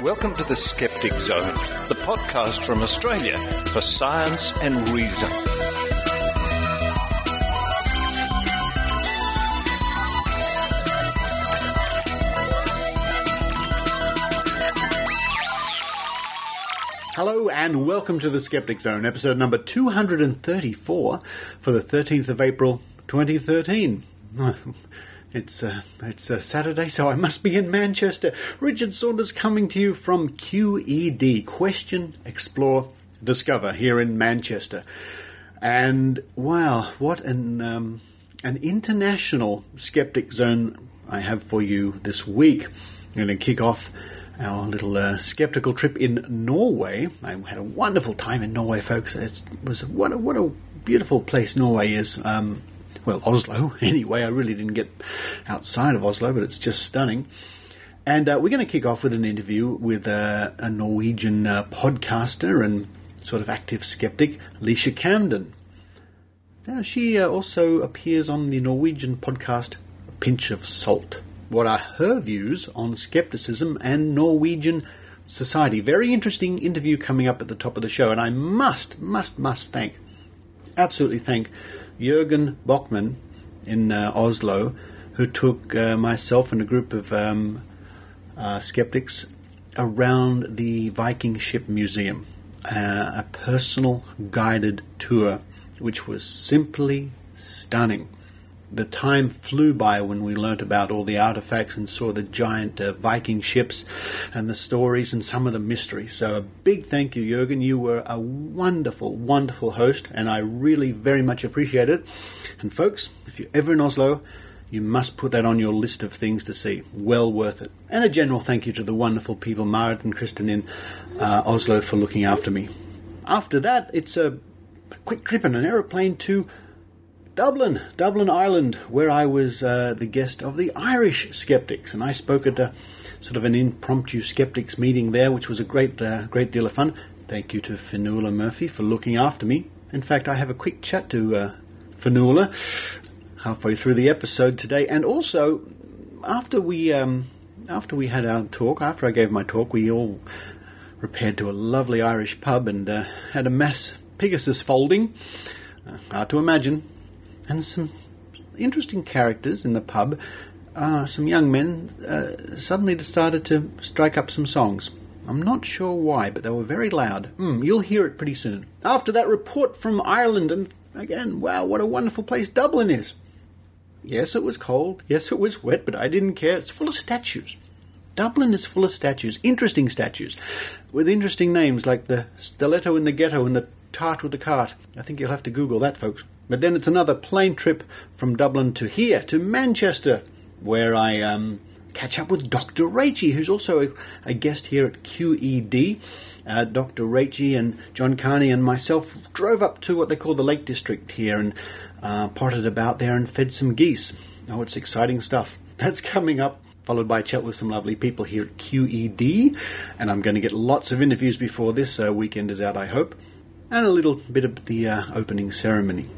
welcome to the Skeptic Zone, the podcast from Australia for science and reason. Hello and welcome to the Skeptic Zone, episode number 234 for the 13th of April 2013. It's a Saturday, so I must be in Manchester. Richard Saunders coming to you from QED, Question, Explore, Discover, here in Manchester. And wow, what an international Skeptic Zone I have for you this week. I'm going to kick off our little skeptical trip in Norway. I had a wonderful time in Norway, folks. It was what a beautiful place Norway is. Well, Oslo, anyway. I really didn't get outside of Oslo, but it's just stunning. And we're going to kick off with an interview with a Norwegian podcaster and sort of active skeptic, Leisha Camden. Now, she also appears on the Norwegian podcast Pinch of Salt. What are her views on skepticism and Norwegian society? Very interesting interview coming up at the top of the show, and I must absolutely thank Jørgen Bachmann in Oslo, who took myself and a group of skeptics around the Viking ship museum, a personal guided tour, which was simply stunning. The time flew by when we learnt about all the artifacts and saw the giant Viking ships and the stories and some of the mystery. So a big thank you, Jørgen. You were a wonderful, wonderful host, and I really very much appreciate it. And folks, if you're ever in Oslo, you must put that on your list of things to see. Well worth it. And a general thank you to the wonderful people, Marit and Kristen in Oslo, for looking after me. After that, it's a quick trip in an aeroplane to Dublin, Ireland, where I was the guest of the Irish Skeptics, and I spoke at a sort of an impromptu skeptics meeting there, which was a great deal of fun. Thank you to Fionnuala Murphy for looking after me. In fact, I have a quick chat to Fionnuala halfway through the episode today, and also after we had our talk, after I gave my talk, we all repaired to a lovely Irish pub and had a mass Pegasus folding. Hard to imagine. And some interesting characters in the pub. Some young men suddenly decided to strike up some songs. I'm not sure why, but they were very loud. You'll hear it pretty soon. After that, report from Ireland, and again, wow, what a wonderful place Dublin is. Yes, it was cold. Yes, it was wet, but I didn't care. It's full of statues. Dublin is full of statues, interesting statues, with interesting names like the Stiletto in the Ghetto and the Tart with the Cart. I think you'll have to Google that, folks. But then it's another plane trip from Dublin to here, to Manchester, where I catch up with Dr. Rachie, who's also a guest here at QED. Dr. Rachie and John Carney and myself drove up to what they call the Lake District here and potted about there and fed some geese. Oh, it's exciting stuff. That's coming up, followed by a chat with some lovely people here at QED. And I'm going to get lots of interviews before this weekend is out, I hope. And a little bit of the opening ceremony.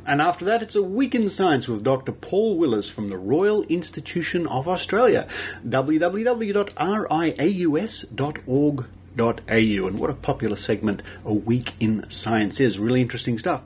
And after that, it's a week in science with Dr. Paul Willis from the Royal Institution of Australia, www.riaus.org.au. And what a popular segment a week in science is. Really interesting stuff.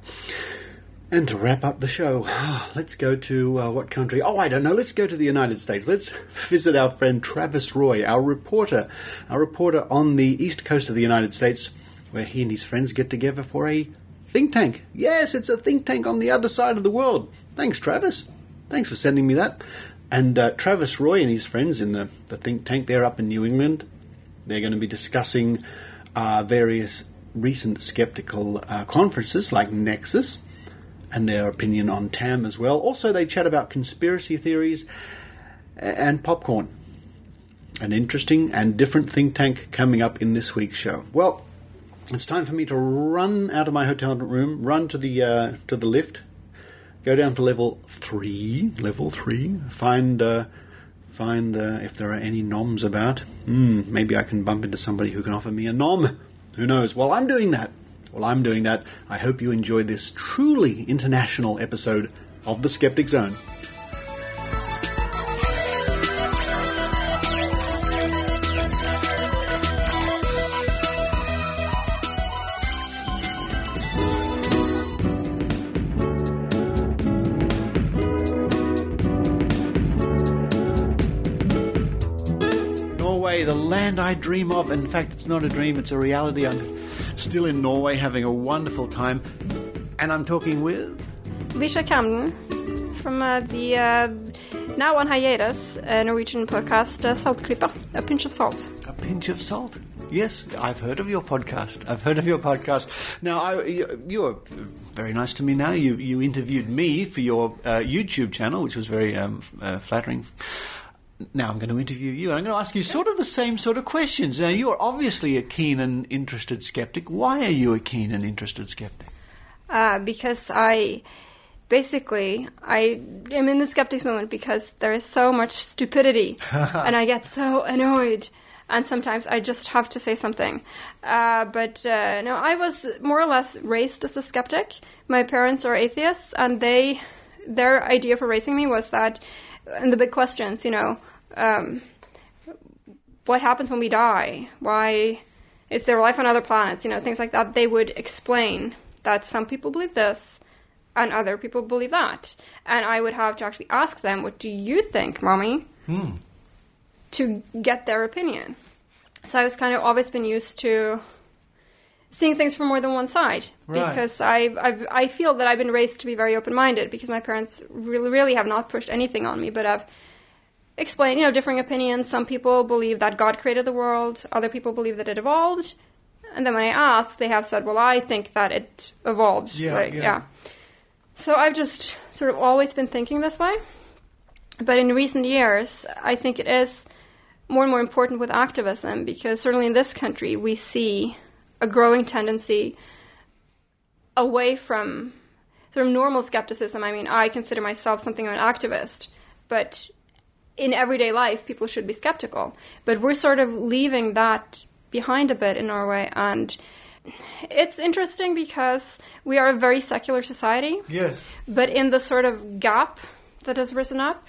And to wrap up the show, let's go to what country? Oh, I don't know. Let's go to the United States. Let's visit our friend Travis Roy, our reporter on the east coast of the United States, where he and his friends get together for a think tank. Yes, it's a think tank on the other side of the world. Thanks, Travis. Thanks for sending me that. And Travis Roy and his friends in the think tank, they're up in New England. They're going to be discussing various recent skeptical conferences like NEXUS and their opinion on TAM as well. Also, they chat about conspiracy theories and popcorn. An interesting and different think tank coming up in this week's show. Well, it's time for me to run out of my hotel room, run to the lift, go down to level 3, find if there are any noms about. Maybe I can bump into somebody who can offer me a nom. Who knows? While I'm doing that, I hope you enjoy this truly international episode of the Skeptic Zone. Norway, the land I dream of. In fact, it's not a dream, it's a reality. I'm still in Norway having a wonderful time. And I'm talking with... Leisha Camden from the now on hiatus Norwegian podcast Saltklypa, A Pinch of Salt. A Pinch of Salt? Yes, I've heard of your podcast. Now, you were very nice to me now. You interviewed me for your YouTube channel, which was very flattering. Now I'm going to interview you, and I'm going to ask you sort of the same sort of questions. Now, you're obviously a keen and interested skeptic. Why are you a keen and interested skeptic? Because I am in the skeptics moment because there is so much stupidity, and I get so annoyed. And sometimes I just have to say something. But I was more or less raised as a skeptic. My parents are atheists, and their idea for raising me was that, and the big questions, what happens when we die? Why is there life on other planets? Things like that. They would explain that some people believe this, and other people believe that. And I would have to actually ask them, what do you think, Mommy? To get their opinion. So I was kind of always been used to seeing things from more than one side. Right. Because I feel that I've been raised to be very open-minded, because my parents really have not pushed anything on me, but have explained, differing opinions. Some people believe that God created the world, other people believe that it evolved. And then when I ask, they have said, well, I think that it evolved. Yeah. So I've just sort of always been thinking this way. But in recent years, I think it is more and more important with activism, because certainly in this country, we see a growing tendency away from sort of normal skepticism. I mean, I consider myself something of an activist, but in everyday life, people should be skeptical. But we're sort of leaving that behind a bit in Norway, and it's interesting because we are a very secular society. Yes. But in the sort of gap that has risen up,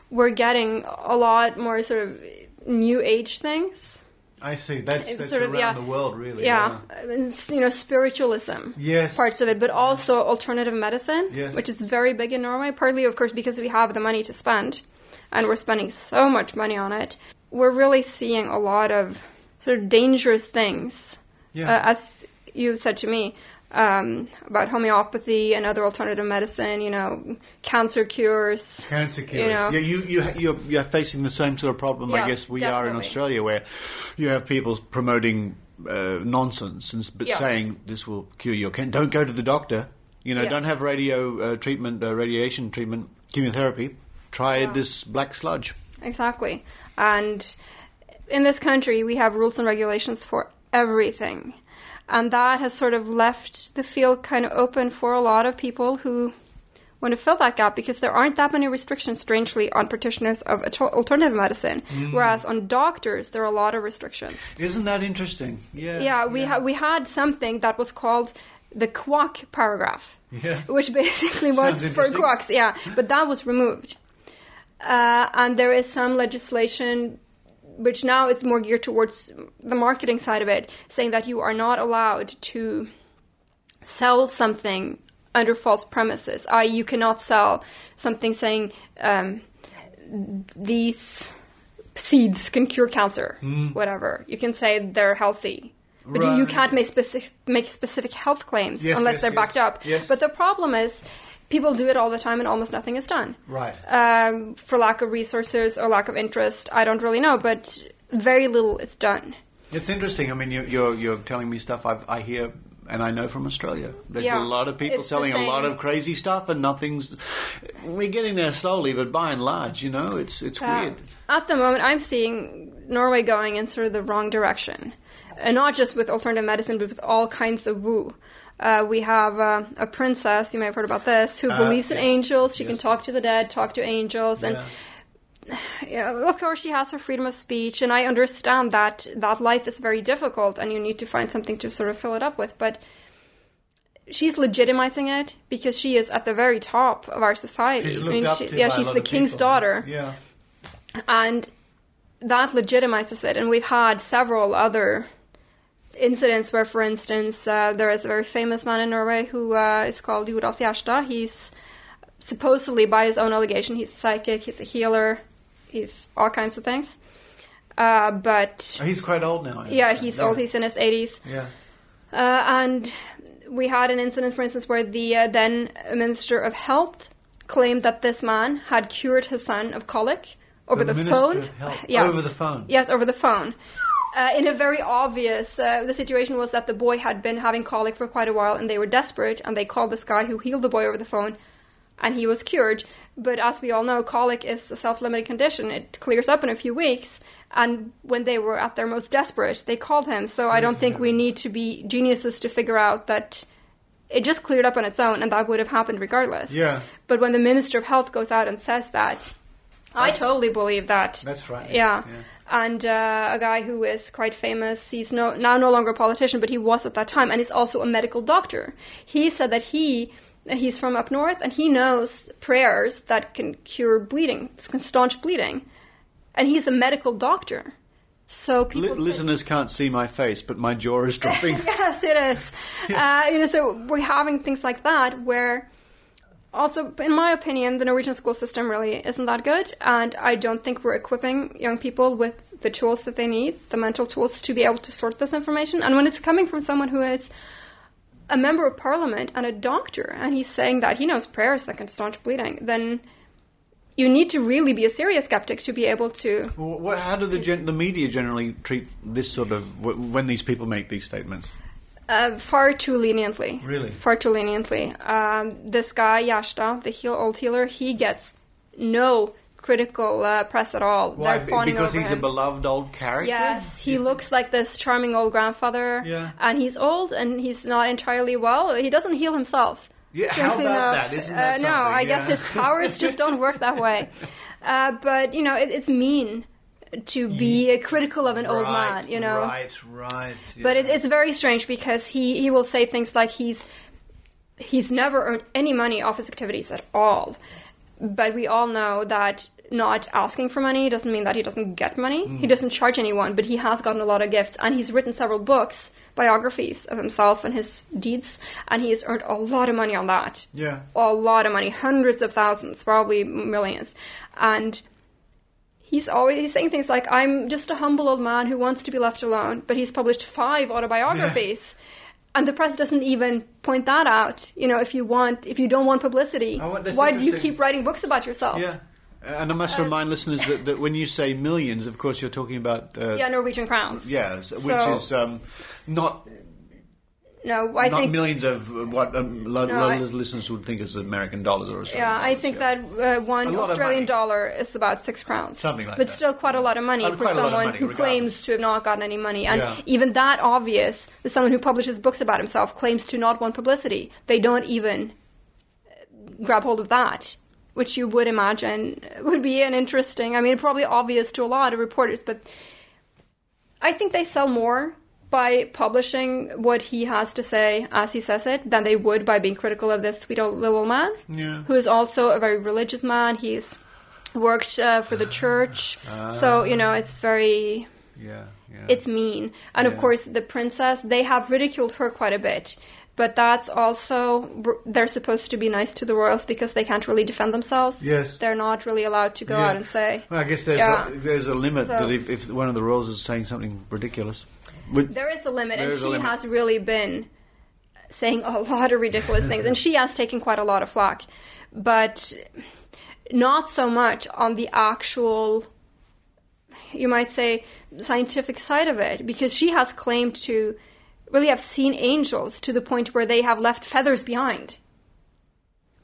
we're getting a lot more sort of new age things. I see. That's sort of, around the world, really. Yeah. Spiritualism. Yes. Parts of it, but also alternative medicine, which is very big in Norway. Partly, of course, because we have the money to spend, and we're spending so much money on it. We're really seeing a lot of sort of dangerous things, as you said to me, about homeopathy and other alternative medicine, cancer cures. Yeah, you're facing the same sort of problem, I guess, we are in Australia, where you have people promoting nonsense, but saying this will cure your cancer. Don't go to the doctor. Don't have radiation treatment, chemotherapy. Try this black sludge. Exactly. And in this country, we have rules and regulations for everything. And that has sort of left the field kind of open for a lot of people who want to fill that gap, because there aren't that many restrictions, strangely, on practitioners of alternative medicine, whereas on doctors, there are a lot of restrictions. Isn't that interesting? Yeah. We had something that was called the quack paragraph, which basically was for quacks, but that was removed. And there is some legislation which now is more geared towards the marketing side of it, saying that you are not allowed to sell something under false premises. You cannot sell something saying these seeds can cure cancer, whatever. You can say they're healthy, but you can't make specific health claims unless they're backed up. Yes. But the problem is, people do it all the time and almost nothing is done. Right. For lack of resources or lack of interest, I don't really know, but very little is done. It's interesting. I mean, you're telling me stuff I hear and I know from Australia. There's a lot of people selling a lot of crazy stuff, and we're getting there slowly, but by and large, it's weird. At the moment, I'm seeing Norway going in sort of the wrong direction. And not just with alternative medicine, but with all kinds of woo. We have a princess, you may have heard about this, who believes in angels. She can talk to the dead, talk to angels. And, of course, she has her freedom of speech. And I understand that life is very difficult and you need to find something to sort of fill it up with. But she's legitimizing it because she is at the very top of our society. She's looked up to by she's the king's daughter. Yeah. And that legitimizes it. And we've had several other incidents where, for instance, there is a very famous man in Norway who is called RiAus. He's supposedly, by his own allegation, he's a psychic, he's a healer, he's all kinds of things. But he's quite old now. Yeah, he's old. He's in his 80s. Yeah. And we had an incident, for instance, where the then Minister of Health claimed that this man had cured his son of colic over the phone. Yes. Over the phone? Yes, over the phone. In a very obvious... the situation was that the boy had been having colic for quite a while, and they were desperate, and they called this guy who healed the boy over the phone, and he was cured. But as we all know, colic is a self-limiting condition. It clears up in a few weeks. And when they were at their most desperate, they called him. So I don't think we need to be geniuses to figure out that it just cleared up on its own, and that would have happened regardless. Yeah. But when the Minister of Health goes out and says that, I totally believe that. That's right. Yeah. And a guy who is quite famous, he's now no longer a politician, but he was at that time, and he's also a medical doctor. He said that he's from up north, and he knows prayers that can cure bleeding, can staunch bleeding. And he's a medical doctor. So people listeners can't see my face, but my jaw is dropping. Yes, it is. So we're having things like that where, also, in my opinion, the Norwegian school system really isn't that good. And I don't think we're equipping young people with the tools that they need, the mental tools to be able to sort this information. And when it's coming from someone who is a member of parliament and a doctor, and he's saying that he knows prayers that can staunch bleeding, then you need to really be a serious skeptic to be able to... Well, how do the media generally treat this sort of... when these people make these statements? Far too leniently. Really? Far too leniently. This guy, Gjerstad, the old healer, he gets no critical press at all. Why? They're fawning because over he's him. A beloved old character? Yes, he looks like this charming old grandfather. Yeah. And he's old, and he's not entirely well. He doesn't heal himself. Yeah, how about that? Isn't that something? No, I guess his powers just don't work that way. But, it's mean to be critical of an old man, Right. Yeah. But it's very strange because he will say things like he's never earned any money off his activities at all. But we all know that not asking for money doesn't mean that he doesn't get money. He doesn't charge anyone, but he has gotten a lot of gifts, and he's written several books, biographies of himself and his deeds, and he has earned a lot of money on that. Yeah. A lot of money, hundreds of thousands, probably millions. And he's saying things like, I'm just a humble old man who wants to be left alone, but he's published 5 autobiographies. Yeah. And the press doesn't even point that out. If you don't want publicity, why do you keep writing books about yourself? Yeah. And I must remind listeners that when you say millions, of course, you're talking about... Norwegian crowns. Yes, which is not... No, I think... Not millions of what listeners would think is American dollars or Australian dollars. I think that one Australian dollar is about 6 crowns. Something like that. But still quite a lot of money for someone who claims to have not gotten any money. And even that obvious, that someone who publishes books about himself claims to not want publicity. They don't even grab hold of that, which you would imagine would be an interesting... probably obvious to a lot of reporters, but I think they sell more by publishing what he has to say as he says it than they would by being critical of this sweet old little man, who is also a very religious man. He's worked for the church, so, it's very... It's mean. And, of course, the princess, they have ridiculed her quite a bit. But that's also, they're supposed to be nice to the royals because they can't really defend themselves. Yes. They're not really allowed to go out and say... Well, I guess there's a limit that if one of the royals is saying something ridiculous... There is a limit, and she has really been saying a lot of ridiculous things, and she has taken quite a lot of flack. But not so much on the actual, you might say, scientific side of it, because she has claimed to really have seen angels to the point where they have left feathers behind.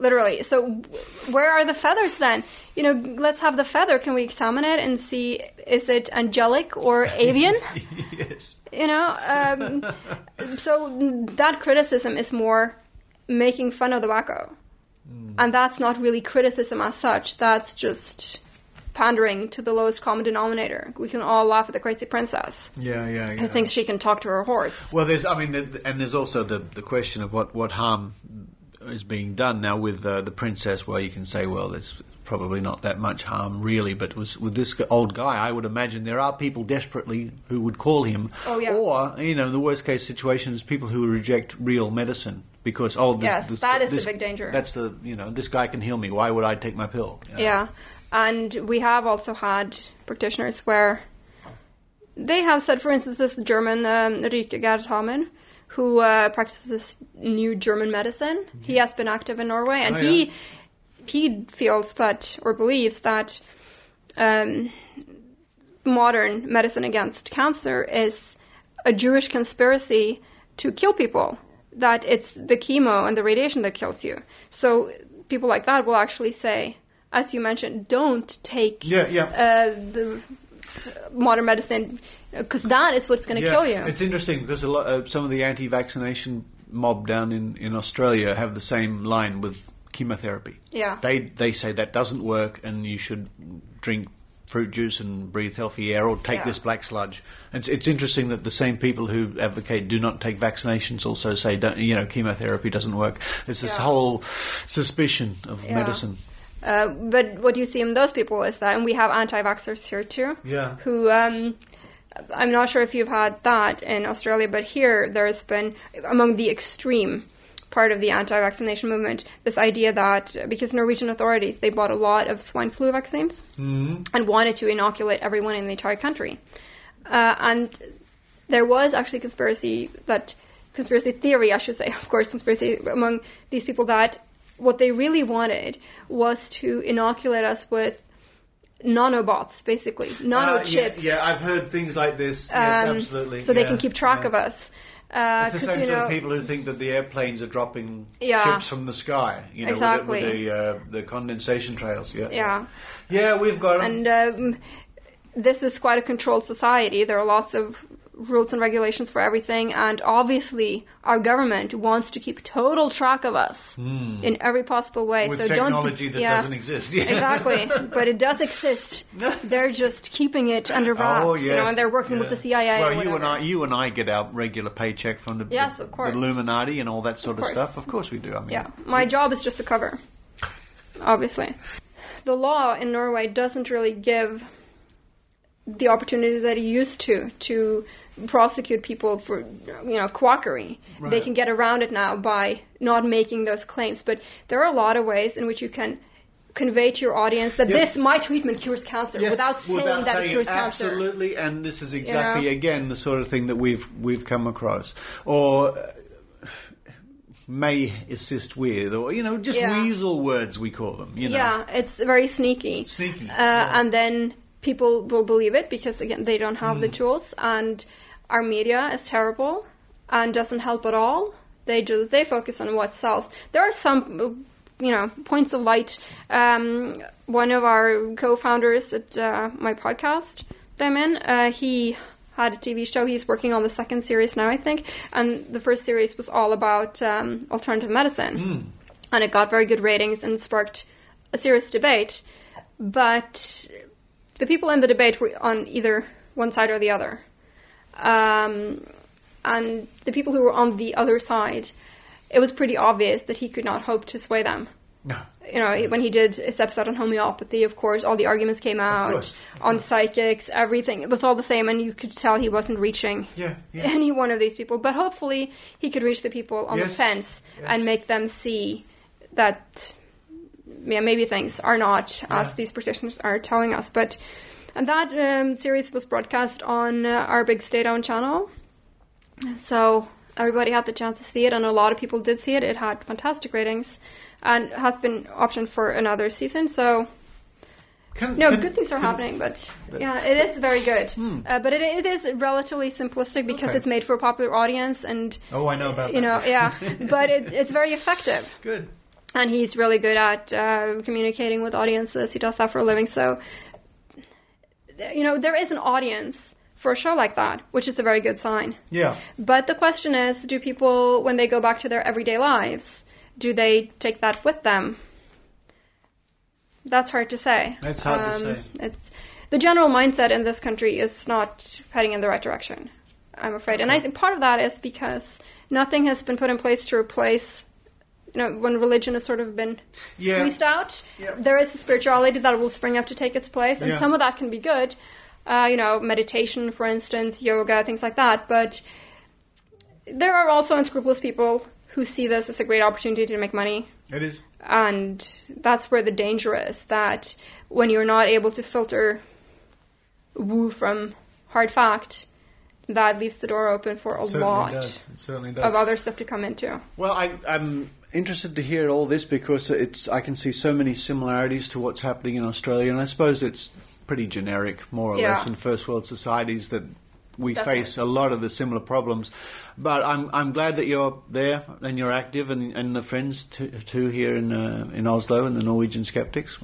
Literally. So where are the feathers then? Let's have the feather. Can we examine it and see, is it angelic or avian? Yes. So that criticism is more making fun of the wacko. And that's not really criticism as such. That's just pandering to the lowest common denominator. We can all laugh at the crazy princess. Yeah. Who thinks she can talk to her horse. Well, there's also the question of what harm is being done now with the princess, where you can say, well, there's probably not that much harm really, but with this old guy, I would imagine there are people desperately who would call him. Oh, yes. Or, the worst case situation is people who reject real medicine because, that is the big danger. That's this guy can heal me. Why would I take my pill? Yeah. And we have also had practitioners where they have said, for instance, this German Ricard Hamann, who practices this new German medicine. He has been active in Norway, and he feels that, or believes that, modern medicine against cancer is a Jewish conspiracy to kill people, that it's the chemo and the radiation that kills you. So people like that will actually say, as you mentioned, don't take the modern medicine, because that is what's going to kill you. It's interesting because some of the anti-vaccination mob down in Australia have the same line with chemotherapy. Yeah. They say that doesn't work and you should drink fruit juice and breathe healthy air or take this black sludge. It's interesting that the same people who advocate do not take vaccinations also say, chemotherapy doesn't work. It's this whole suspicion of medicine. But what you see in those people is that, and we have anti-vaxxers here too, who, I'm not sure if you've had that in Australia, but here there has been, among the extreme part of the anti-vaccination movement, this idea that because Norwegian authorities, they bought a lot of swine flu vaccines and wanted to inoculate everyone in the entire country. And there was actually conspiracy theory, I should say, of course, conspiracy among these people, that what they really wanted was to inoculate us with nanobots, basically, nanochips. I've heard things like this. Yes, absolutely. So they can keep track of us. It's the same sort of people who think that the airplanes are dropping chips from the sky, exactly. with the condensation trails. Yeah, we've got them. And this is quite a controlled society. There are lots of rules and regulations for everything, and obviously our government wants to keep total track of us in every possible way. With so technology that doesn't exist. Exactly, but it does exist. They're just keeping it under wraps, and they're working with the CIA. Well, you and I get our regular paycheck from the Illuminati and all that sort of stuff. Of course we do. I mean, my job is just to cover. Obviously, the law in Norway doesn't really give the opportunities that it used to prosecute people for, quackery. Right. They can get around it now by not making those claims. But there are a lot of ways in which you can convey to your audience that my treatment cures cancer without saying that it cures cancer. Absolutely, and this is exactly, again, the sort of thing that we've come across. Or may assist with, or, just weasel words, we call them. Yeah, it's very sneaky. And then people will believe it because, again, they don't have the tools, and our media is terrible and doesn't help at all. They focus on what sells. There are some, points of light. One of our co-founders at my podcast that I'm in, he had a TV show. He's working on the second series now, I think, and the first series was all about alternative medicine, and it got very good ratings and sparked a serious debate. But the people in the debate were on either one side or the other. And the people who were on the other side, it was pretty obvious that he could not hope to sway them. No. When he did his episode on homeopathy, of course, all the arguments came out on psychics, everything. It was all the same, and you could tell he wasn't reaching any one of these people. But hopefully he could reach the people on the fence and make them see that maybe things are not as these practitioners are telling us. And that series was broadcast on our big state-owned channel. So everybody had the chance to see it, and a lot of people did see it. It had fantastic ratings and has been optioned for another season. So good things are happening, but it is very good. But it is relatively simplistic because it's made for a popular audience, and I know about that. But it's very effective. Good. And he's really good at communicating with audiences. He does that for a living. So, there is an audience for a show like that, which is a very good sign. Yeah. But the question is, do people, when they go back to their everyday lives, do they take that with them? That's hard to say. That's hard to say. The general mindset in this country is not heading in the right direction, I'm afraid. Okay. And I think part of that is because nothing has been put in place to replace, when religion has sort of been squeezed out, there is a spirituality that will spring up to take its place, and some of that can be good. Meditation, for instance, yoga, things like that. But there are also unscrupulous people who see this as a great opportunity to make money. It is. And that's where the danger is, that when you're not able to filter woo from hard fact, that leaves the door open for a lot of other stuff to come into. Well, I'm interested to hear all this because I can see so many similarities to what's happening in Australia, and I suppose it's pretty generic, more or less, in first world societies that we face a lot of the similar problems. But I'm glad that you're there and you're active, and the friends too here in Oslo and the Norwegian Skeptics.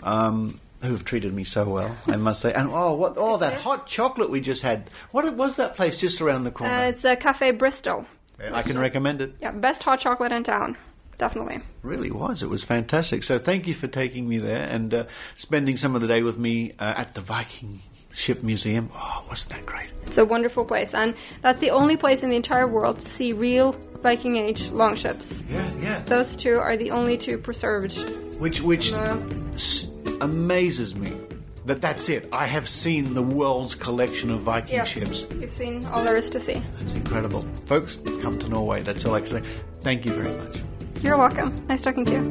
Who've treated me so well, I must say. And that hot chocolate we just had. What was that place just around the corner? It's a Cafe Bristol. I can recommend it. Yeah, best hot chocolate in town. Definitely. Really was. It was fantastic. So thank you for taking me there and spending some of the day with me at the Viking Ship Museum. Oh, wasn't that great? It's a wonderful place, and that's the only place in the entire world to see real Viking Age longships. Yeah. Those two are the only two preserved. Which amazes me that's it. I have seen the world's collection of Viking ships. You've seen all there is to see. That's incredible. Folks, come to Norway. That's all I can say. Thank you very much. You're welcome. Nice talking to you.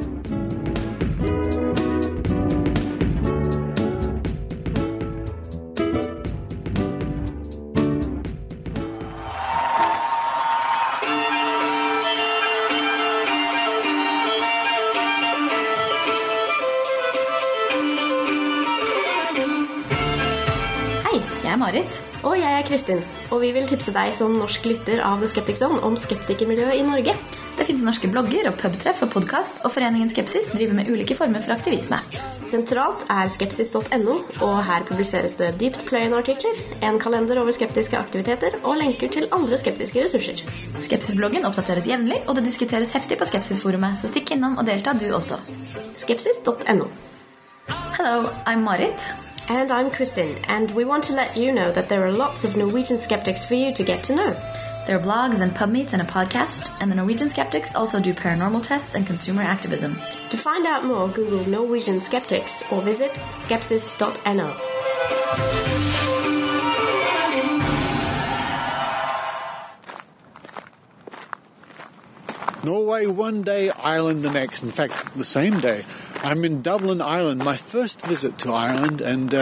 Marit. Og jeg er Kristin, og vi vil tipse deg som norsk lytter av The Skeptic Zone om skeptikermiljøet i Norge. Det finnes norske blogger og pubtreff og podcast, og foreningen Skepsis driver med ulike former for aktivisme. Sentralt er skepsis.no, og her publiseres det dyptpløyende artikler, en kalender over skeptiske aktiviteter og lenker til andre skeptiske ressurser. Skepsisbloggen oppdateres jevnlig, og det diskuteres heftig på Skepsisforumet, så stikk innom og delta du også. Skepsis.no. Hello, I'm Marit. And I'm Kristin, and we want to let you know that there are lots of Norwegian skeptics for you to get to know. There are blogs and pub meets and a podcast, and the Norwegian Skeptics also do paranormal tests and consumer activism. To find out more, Google Norwegian Skeptics or visit skepsis.no. Norway one day, Ireland the next. In fact, the same day. I'm in Dublin, Ireland, my first visit to Ireland, and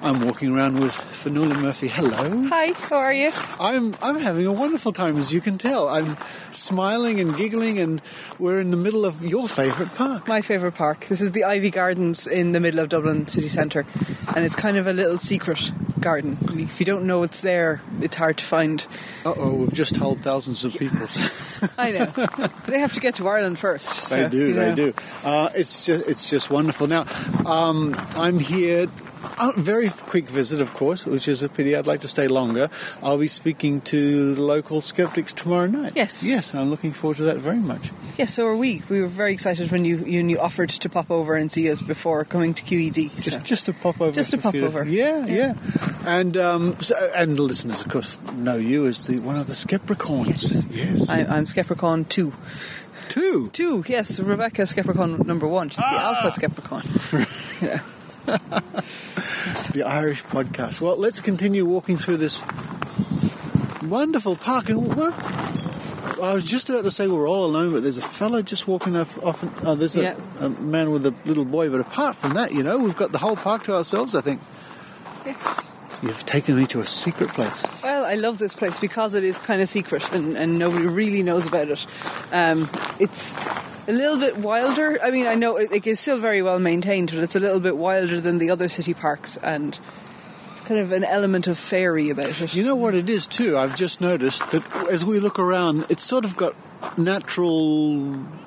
I'm walking around with Fionnuala Murphy. Hello. Hi, how are you? I'm having a wonderful time, as you can tell. I'm smiling and giggling, and we're in the middle of your favourite park. My favourite park. This is the Ivy Gardens in the middle of Dublin city centre, and it's kind of a little secret garden. If you don't know it's there, it's hard to find. Uh-oh, we've just told thousands of people. I know. They have to get to Ireland first. So, they do. It's just wonderful. Now, I'm here. Very quick visit, of course, which is a pity. I'd like to stay longer. I'll be speaking to the local skeptics tomorrow night. Yes, I'm looking forward to that very much. Yes, so are we. We were very excited when you offered to pop over and see us before coming to QED. So. Just to pop over. Just to pop over. Yeah. And and the listeners, of course, know you as one of the Skepticorns. Yes. I'm Skepticon 2. Two, yes. Rebecca Skepticon number 1. She's the Alpha Skepticon. Yeah. The Irish podcast. Well, let's continue walking through this wonderful park. And I was just about to say we're all alone, but there's a fella just walking off. There's a man with a little boy. But apart from that, we've got the whole park to ourselves, I think. Yes. You've taken me to a secret place. Well, I love this place because it is kind of secret and nobody really knows about it. It's a little bit wilder. I mean, I know it is still very well maintained, but it's a little bit wilder than the other city parks, and it's kind of an element of fairy about it. You know what it is too? I've just noticed that as we look around, it's sort of got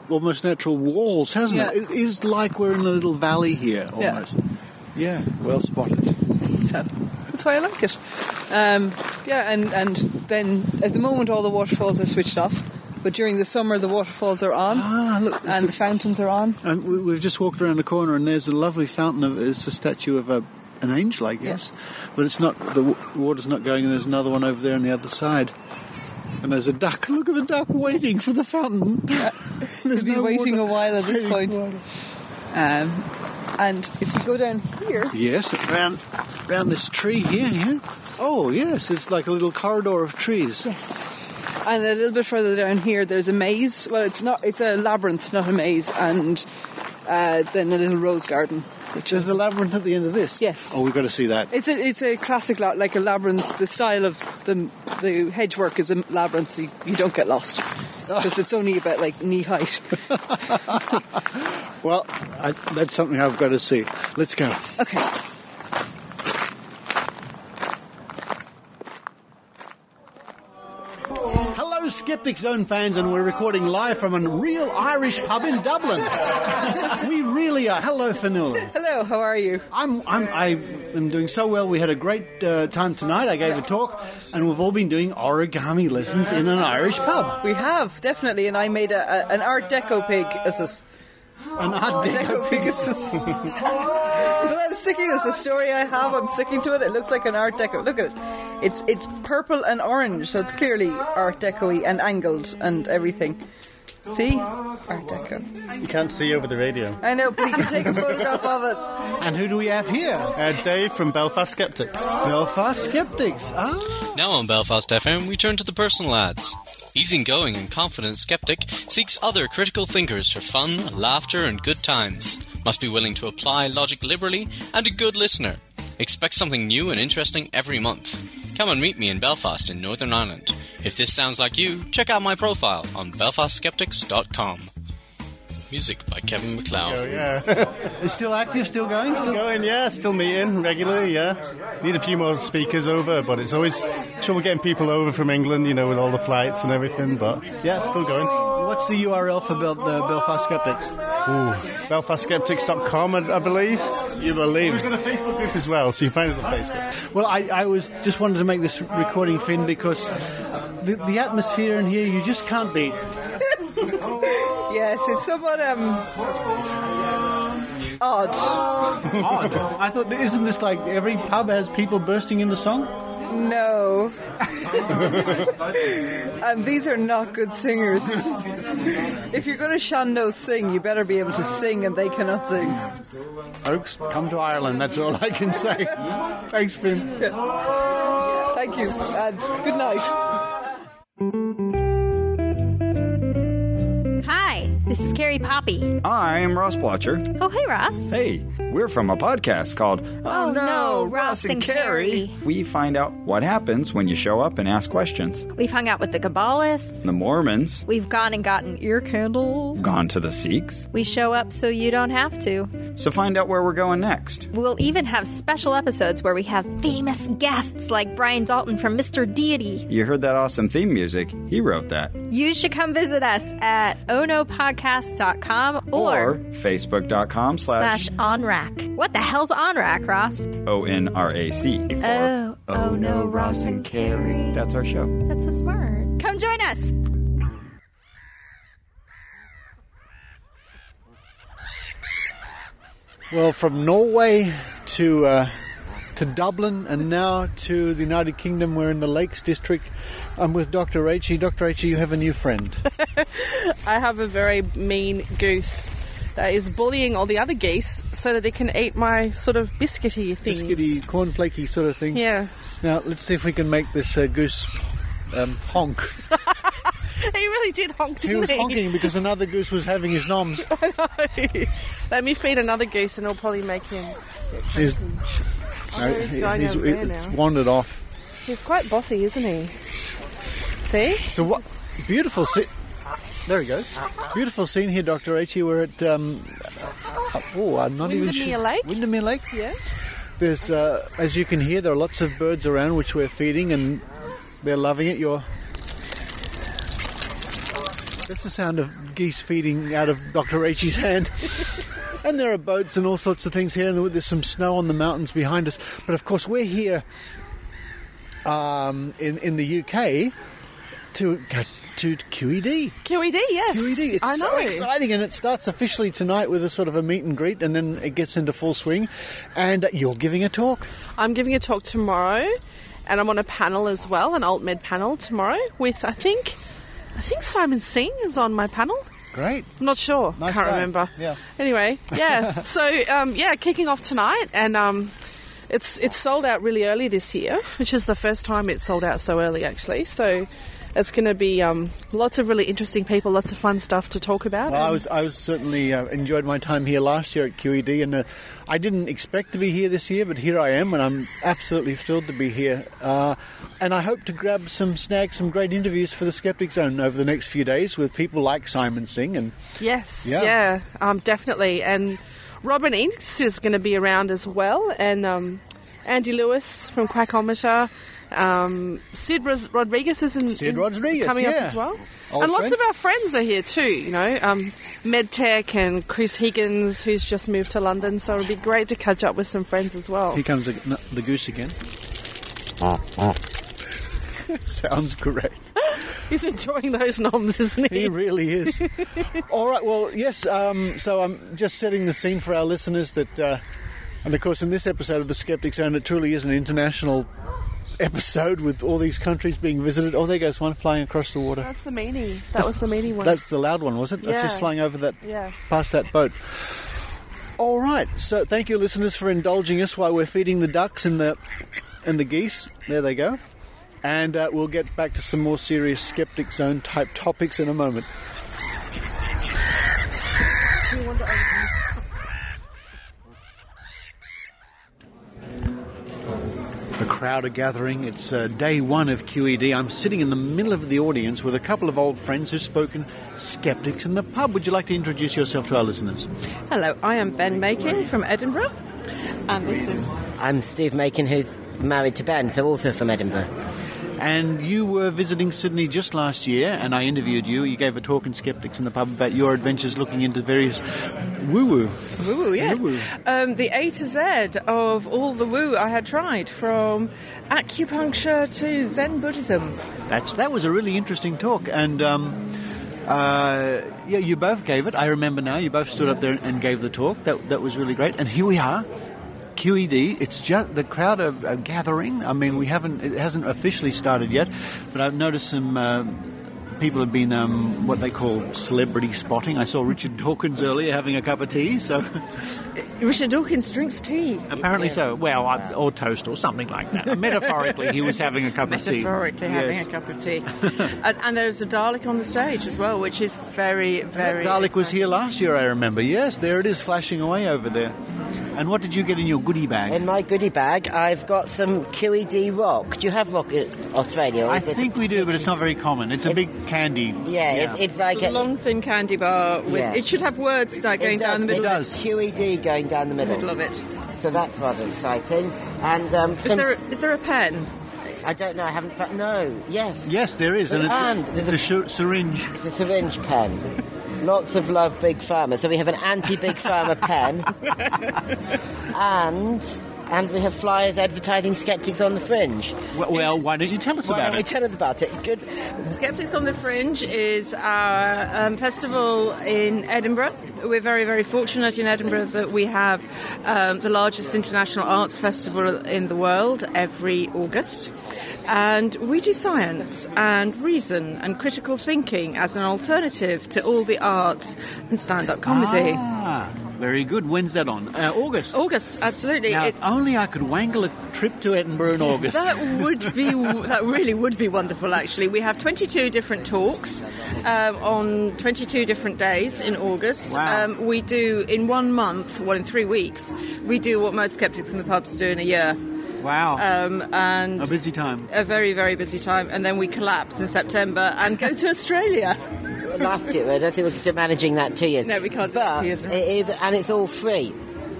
almost natural walls, hasn't it? It is like we're in a little valley here, almost. Yeah, well spotted. So that's why I like it. And then at the moment all the waterfalls are switched off. But during the summer, the waterfalls are on, and the fountains are on. And we've just walked around the corner, and there's a lovely fountain. It's a statue of an angel, I guess. Yeah. But it's not. The water's not going, and there's another one over there on the other side. And there's a duck. Look at the duck waiting for the fountain. There's no waiting a while at this point. And if you go down here... Yes, around this tree here, yeah. Oh, yes, it's like a little corridor of trees. Yes. And a little bit further down here, there's a maze. Well, it's a labyrinth, not a maze. And then a little rose garden. There's the labyrinth at the end of this? Yes. Oh, we've got to see that. It's a classic, like a labyrinth. The style of the hedgework is a labyrinth, so you don't get lost. Because it's only about, like, knee height. Well, that's something I've got to see. Let's go. Okay. Hello, Skeptic Zone fans, and we're recording live from a real Irish pub in Dublin. We really are. Hello, Fionnuala. Hello, how are you? I am doing so well. We had a great time tonight. I gave a talk, and we've all been doing origami lessons in an Irish pub. We have, definitely, and I made an Art Deco pig as An Art Deco pig. So I'm sticking. It's a story I have. I'm sticking to it. It looks like an Art Deco. Look at it. It's purple and orange, so it's clearly Art Deco-y and angled and everything. See? Art Deco. You can't see over the radio. I know, but you can take a photograph of it. And who do we have here? Dave from Belfast Skeptics. Belfast Skeptics. Ah. Now on Belfast FM, we turn to the personal ads. Easygoing and confident skeptic seeks other critical thinkers for fun, laughter and good times. Must be willing to apply logic liberally and a good listener. Expect something new and interesting every month. Come and meet me in Belfast in Northern Ireland. If this sounds like you, check out my profile on BelfastSkeptics.com. Music by Kevin MacLeod. Oh, yeah. It's still active, still going? Still going, yeah. Still meeting regularly, yeah. Need a few more speakers over, but it's always trouble getting people over from England, you know, with all the flights and everything. But, yeah, it's still going. What's the URL for the Belfast Skeptics? BelfastSkeptics.com, I believe. You believe? We've got a Facebook group as well, so you find us on Facebook. Well, I was just wanted to make this recording, Finn, because the atmosphere in here you just can't beat. Yes, it's somewhat odd. Odd? I thought, isn't this like every pub has people bursting into song? No. And these are not good singers. If you're going to shando sing, you better be able to sing, and they cannot sing. Folks, come to Ireland, that's all I can say. Thanks, Finn. Yeah. Thank you, and good night. Hi, this is Carrie Poppy. I'm Ross Blotcher. Oh, hey, Ross. Hey, we're from a podcast called Oh No, Ross and Carrie. We find out what happens when you show up and ask questions. We've hung out with the Kabbalists. The Mormons. We've gone and gotten ear candles. Gone to the Sikhs. We show up so you don't have to. So find out where we're going next. We'll even have special episodes where we have famous guests like Brian Dalton from Mr. Deity. You heard that awesome theme music? He wrote that. You should come visit us at onopodcast.com or facebook.com/onrack. What the hell's OnRack, Ross? ONRAC. Oh no, Ross and Carrie. That's our show. That's so smart. Come join us. Well, from Norway to Dublin and now to the United Kingdom, we're in the Lakes District. I'm with Dr. Rachie. Dr. Rachie, you have a new friend. I have a very mean goose that is bullying all the other geese so that it can eat my sort of biscuity things. Biscuity, cornflakey sort of things. Yeah. Now, let's see if we can make this goose honk. He really did honk, didn't he? He was honking because another goose was having his noms. I know. Let me feed another goose and it'll probably make him He's wandered off. He's quite bossy, isn't he? See? So what? Beautiful scene. There he goes. Beautiful scene here, Dr. Rachie. We're at I'm not even sure. Windermere Lake. Windermere Lake. Yeah. There's, as you can hear, there are lots of birds around which we're feeding, and they're loving it. That's the sound of geese feeding out of Dr. Rachie's hand. And there are boats and all sorts of things here, and there's some snow on the mountains behind us. But of course, we're here in the UK to go to QED. QED, yes. QED, it's so exciting, and it starts officially tonight with a sort of a meet and greet, and then it gets into full swing. And you're giving a talk. I'm giving a talk tomorrow, and I'm on a panel as well, an alt-med panel tomorrow with, I think Simon Singh is on my panel. Great. I'm not sure. Nice Can't guy. remember. Yeah. Anyway, yeah. So, kicking off tonight, and it's sold out really early this year, which is the first time it's sold out so early, actually. So, it's going to be lots of really interesting people, lots of fun stuff to talk about. Well, I was certainly enjoyed my time here last year at QED, and I didn't expect to be here this year, but here I am, and I'm absolutely thrilled to be here. And I hope to snag some great interviews for the Skeptic Zone over the next few days with people like Simon Singh. And yes, definitely. And Robin Inks is going to be around as well, and Andy Lewis from Quackometer. Sid Rodriguez is coming up as well. And lots of our friends are here too, MedTech and Chris Higgins, who's just moved to London, so it'll be great to catch up with some friends as well. Here comes the goose again. Sounds great. He's enjoying those noms, isn't he? He really is. All right, well, yes, so I'm just setting the scene for our listeners that, and of course in this episode of The Skeptic Zone, it truly is an international episode with all these countries being visited. Oh, there goes one flying across the water. That's the meanie. That was the meanie one. That's the loud one, was it? Yeah. That's just flying over that, past that boat. All right, so thank you, listeners, for indulging us while we're feeding the ducks and the geese. There they go. And we'll get back to some more serious Skeptic Zone type topics in a moment. The crowd are gathering. It's day one of QED. I'm sitting in the middle of the audience with a couple of old friends who've spoken skeptics in the pub. Would you like to introduce yourself to our listeners? Hello, I am Ben Makin from Edinburgh. And this is... I'm Steve Makin, who's married to Ben, so also from Edinburgh. And you were visiting Sydney just last year, and I interviewed you. You gave a talk in Skeptics in the Pub about your adventures looking into various woo-woo. Woo-woo, yes. Woo-woo. The A to Z of all the woo I had tried, from acupuncture to Zen Buddhism. That was a really interesting talk, and you both gave it. I remember now. You both stood up there and gave the talk. That was really great. And here we are. QED, it's just the crowd are gathering. I mean, it hasn't officially started yet, but I've noticed some people have been what they call celebrity spotting. I saw Richard Dawkins earlier having a cup of tea. So Richard Dawkins drinks tea. Apparently so. Well, or toast or something like that. Metaphorically, he was having a cup of tea. Metaphorically having a cup of tea. And there's a Dalek on the stage as well, which is very, very... That Dalek was here last year, I remember. Yes, there it is flashing away over there. And what did you get in your goodie bag? In my goodie bag, I've got some QED rock. Do you have rock in Australia? I think we do, but it's not very common. It's a big candy. Yeah. It's like a long, thin candy bar. It should have words going down the middle. It does. QED going down the middle. Middle of it. So that's rather exciting. And is there a pen? I don't know. I haven't found... No. Yes. Yes, there is. And it's a syringe. It's a syringe pen. Lots of love, Big Pharma. So we have an anti-Big Pharma pen. And we have flyers advertising Skeptics on the Fringe. Well, why don't you tell us about it? Why don't we tell us about it? Good. Skeptics on the Fringe is our festival in Edinburgh. We're very, very fortunate in Edinburgh that we have the largest international arts festival in the world every August. And we do science and reason and critical thinking as an alternative to all the arts and stand-up comedy. Very good. When's that on? August? August, absolutely. Now, if only I could wangle a trip to Edinburgh in August. That really would be wonderful, actually. We have 22 different talks on 22 different days in August. Wow. We do, in 1 month, in 3 weeks, we do what most Skeptics in the Pubs do in a year. Wow. And a busy time. A very, very busy time. And then we collapse in September and go to Australia. Last year, I don't think we're managing that 2 years. No, we can't do that 2 years. It is, and it's all free.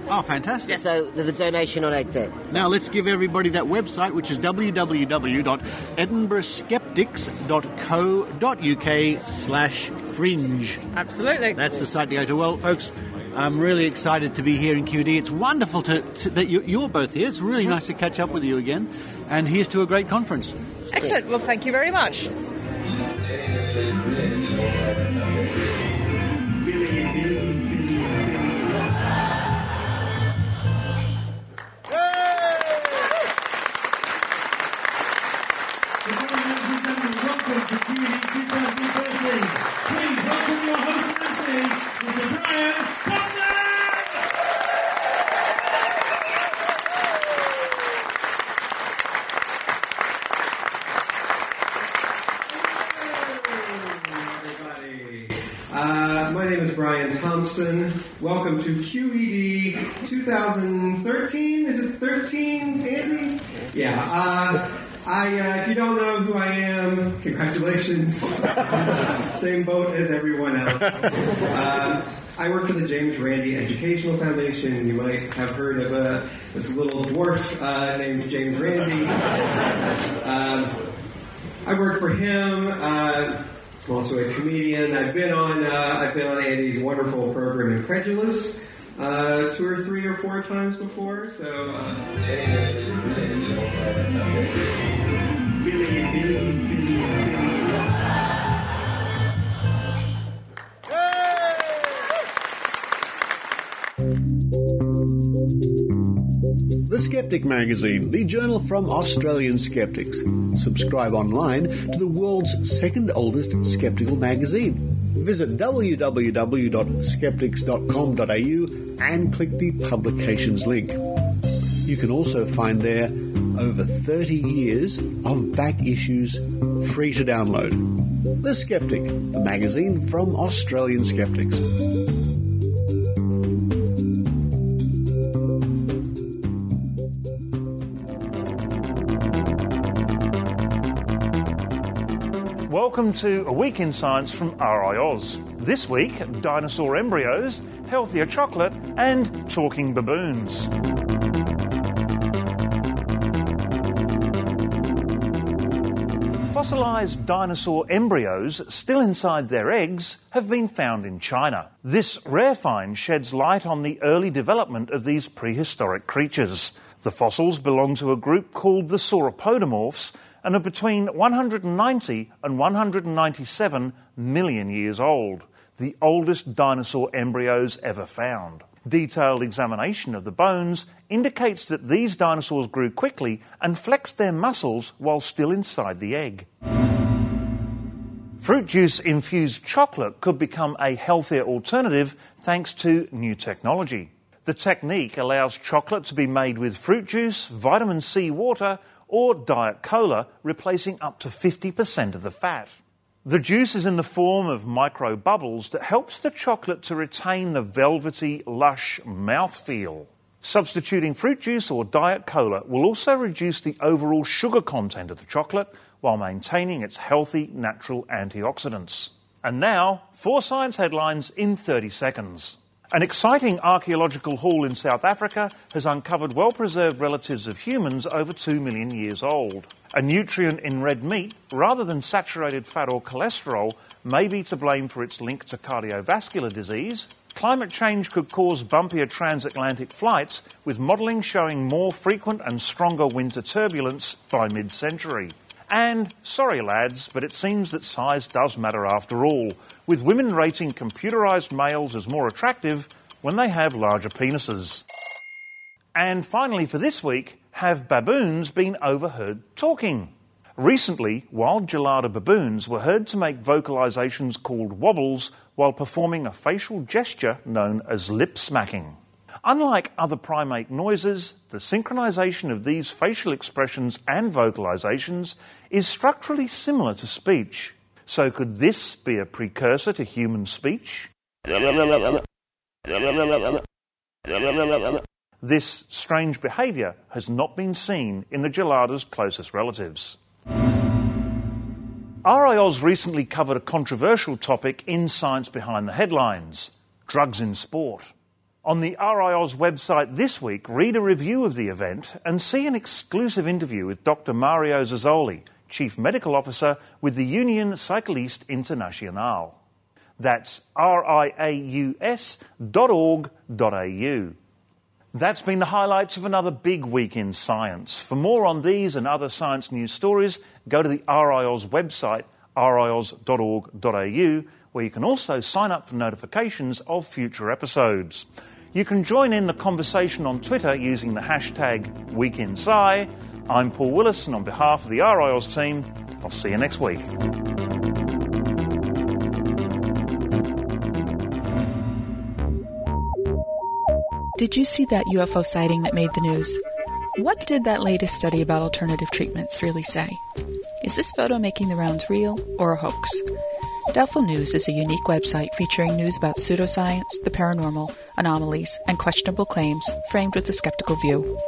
Oh, fantastic. Yes. So there's a donation on exit. Now let's give everybody that website, which is www.edinburghskeptics.co.uk/fringe. Absolutely. That's the site to go to. Well, folks, I'm really excited to be here in QED. It's wonderful that you're both here. It's really nice to catch up with you again. And here's to a great conference. Excellent. Well, thank you very much. Brian Thompson. Welcome to QED 2013. Is it 13, Andy? Yeah. If you don't know who I am, congratulations. Same boat as everyone else. I work for the James Randi Educational Foundation. You might have heard of this little dwarf named James Randi. I work for him. I'm also a comedian. I've been on Andy's wonderful program, Incredulous, 2 or 3 or 4 times before. So, The Skeptic Magazine, the journal from Australian skeptics. Subscribe online to the world's second oldest skeptical magazine. Visit www.skeptics.com.au and click the publications link. You can also find there over 30 years of back issues free to download. The Skeptic, the magazine from Australian skeptics. Welcome to A Week in Science from RiAus. This week, dinosaur embryos, healthier chocolate, and talking baboons. Fossilised dinosaur embryos, still inside their eggs, have been found in China. This rare find sheds light on the early development of these prehistoric creatures. The fossils belong to a group called the sauropodomorphs and are between 190 and 197 million years old, the oldest dinosaur embryos ever found. Detailed examination of the bones indicates that these dinosaurs grew quickly and flexed their muscles while still inside the egg. Fruit juice-infused chocolate could become a healthier alternative thanks to new technology. The technique allows chocolate to be made with fruit juice, vitamin C water, or Diet Cola, replacing up to 50% of the fat. The juice is in the form of micro bubbles that helps the chocolate to retain the velvety, lush mouthfeel. Substituting fruit juice or Diet Cola will also reduce the overall sugar content of the chocolate while maintaining its healthy, natural antioxidants. And now, 4 science headlines in 30 seconds. An exciting archaeological haul in South Africa has uncovered well-preserved relatives of humans over 2 million years old. A nutrient in red meat, rather than saturated fat or cholesterol, may be to blame for its link to cardiovascular disease. Climate change could cause bumpier transatlantic flights, with modelling showing more frequent and stronger winter turbulence by mid-century. And, sorry lads, but it seems that size does matter after all, with women rating computerised males as more attractive when they have larger penises. And finally for this week, have baboons been overheard talking? Recently, wild gelada baboons were heard to make vocalisations called wobbles while performing a facial gesture known as lip smacking. Unlike other primate noises, the synchronisation of these facial expressions and vocalisations is structurally similar to speech. So could this be a precursor to human speech? This strange behaviour has not been seen in the gelada's closest relatives. RiAus recently covered a controversial topic in Science Behind the Headlines: drugs in sport. On the RiAus website this week, read a review of the event and see an exclusive interview with Dr. Mario Zazzoli, Chief Medical Officer with the Union Cycliste Internationale. That's riaus.org.au. That's been the highlights of another big week in science. For more on these and other science news stories, go to the RiAus website, riaus.org.au, where you can also sign up for notifications of future episodes. You can join in the conversation on Twitter using the hashtag WeekInSci. I'm Paul Willis, and on behalf of the RiAus team, I'll see you next week. Did you see that UFO sighting that made the news? What did that latest study about alternative treatments really say? Is this photo making the rounds real or a hoax? Doubtful News is a unique website featuring news about pseudoscience, the paranormal, anomalies, and questionable claims, framed with a skeptical view.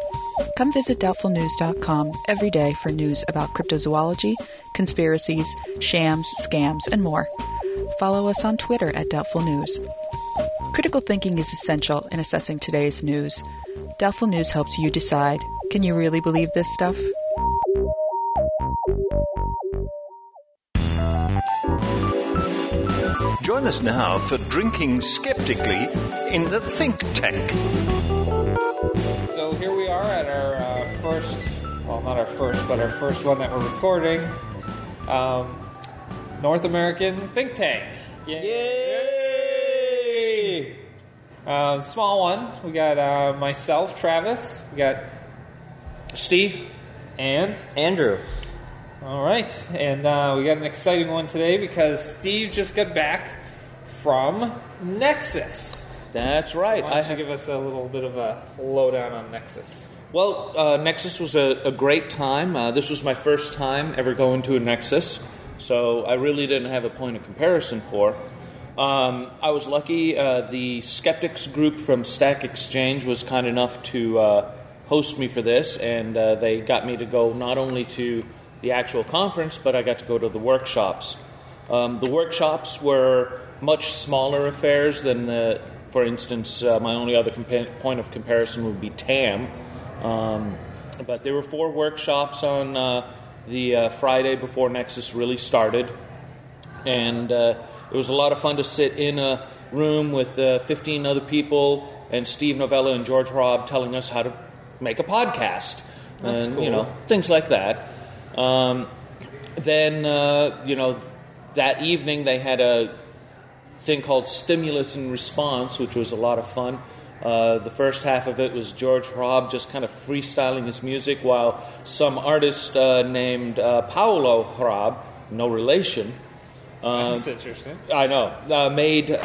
Come visit doubtfulnews.com every day for news about cryptozoology, conspiracies, shams, scams, and more. Follow us on Twitter at Doubtful News. Critical thinking is essential in assessing today's news. Doubtful News helps you decide, can you really believe this stuff? Join us now for Drinking Skeptically in the Think Tank. So here we are at our first, well, not our first, but our first one that we're recording, North American Think Tank. Yay! Small one. We got myself, Travis. We got Steve. And Andrew. All right. And we got an exciting one today because Steve just got back from NEXUS. That's right. Why don't you give us a little bit of a lowdown on NEXUS? Well, NEXUS was a great time. This was my first time ever going to a NEXUS, so I really didn't have a point of comparison for. I was lucky. The Skeptics group from Stack Exchange was kind enough to host me for this, and they got me to go not only to the actual conference, but I got to go to the workshops. The workshops were much smaller affairs than, for instance, my only other point of comparison would be TAM. But there were 4 workshops on the Friday before NEXUS really started. And it was a lot of fun to sit in a room with 15 other people and Steve Novella and George Robb telling us how to make a podcast. That's and, cool. Things like that. Then, that evening they had a thing called Stimulus and Response, which was a lot of fun. The first half of it was George Robb just kind of freestyling his music while some artist named Paolo Robb, no relation. That's interesting. I know. Made